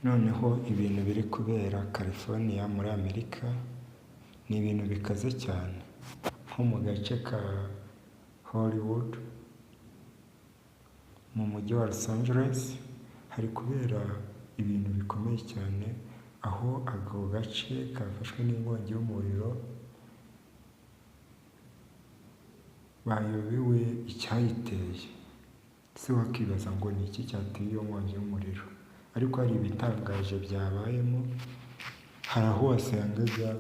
Noneho ibintu biri kubera California muri Amerika ni ibintu bikaze cyane, nko mu gace ka Hollywood mu mujyi wa Los Angeles hari kubera ibintu bikomeye cyane, aho ako gace kafashwe n'inkongi y'umuriro bayobewe icyayiteye, se wakibaza ngo ni iki cyateye iyo nkongi y'umuriro, ariko hari ibitangaje byabayemo. Hari aho wasangaga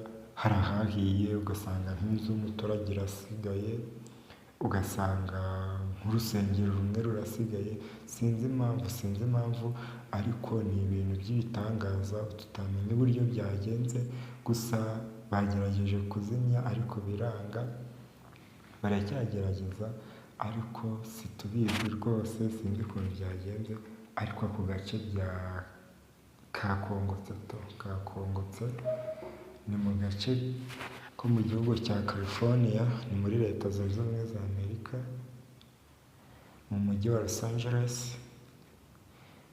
hari ahahiye ugasanga nk'inzu y'umuturage irasigaye, ugasanga nk'urusengero rumwe rurasigaye, sinzi impamvu, ariko ni ibintu by'ibitangaza tutamenya uburyo byagenze, gusa bagerageje kuzimya ariko biranga, baracyagerageza ariko situbizi rwose, sinzi ukuntu byagenze, ariko ako gace kakongotse, ni mu gace ko mu gihugu cya California, ni muri Leta Zunze Ubumwe za Amerika, mu mujyi wa Los Angeles,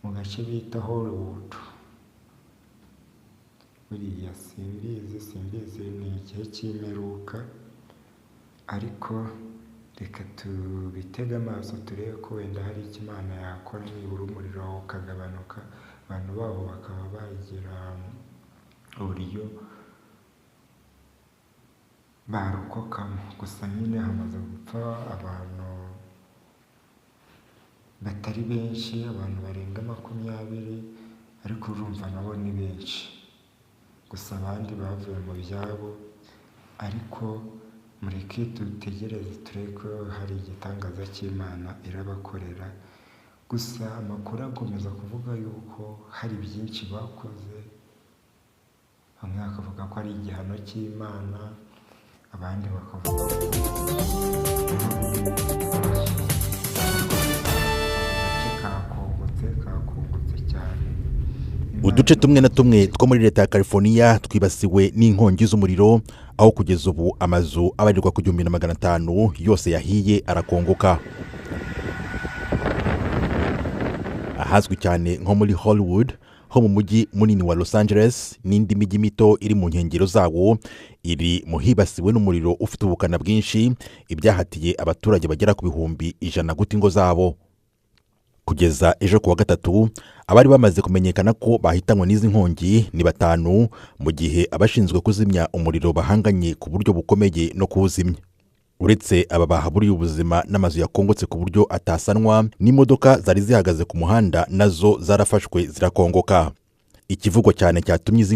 mu gace bita Hollywood. Buriya simbizi ni igihe cy'imperuka, ariko reka tubitege amaso turebe ko wenda hari icyo Imana yakora, nibura umuriro ukagabanuka, abantu baho bakaba bagira uburyo barokokamo. Gusa nyine hamaze gupfa abantu batari benshi, abantu barenga 20, ariko urumva nabo ni benshi, gusa abandi bavuye mu byabo, ariko mureke dutegereze turebe ko hari igitangaza cy'Imana irabakorera. Gusa amakuru akomeza kuvuga yuko hari byinshi bakoze, bamwe bakavuga ko ari igihano cy'Imana, abandi bakavuga ko kakongotse cyane. Uduce tumwe na tumwe two muri Leta ya California twibasiwe n'inkongi z'umuriro, aho kugeza ubu amazu abarirwa ku 1500 yose yahiye arakongoka. Ahazwi cyane nko muri Hollywood, ho mu mujyi munini wa Los Angeles, n'indi mijyi mito iri mu nkengero zawo, iri muhibasiwe n'umuriro ufite ubukana bwinshi, ibyahatiye abaturage bagera ku 100,000 guta ingo zabo. Kugeza ejo kuwa gatatu, abari bamaze kumenyekana ko bahitanywe n'izi nkongi ni 5, mu gihe abashinzwe kuzimya umuriro bahanganye ku buryo bukomeye no kuwuzimya. Uretse aba bahaburiye ubuzima n'amazu yakongotse ku buryo atasanwa, n'imodoka zari zihagaze ku muhanda nazo zarafashwe zirakongoka. Ikivugo cyane cyatumye izi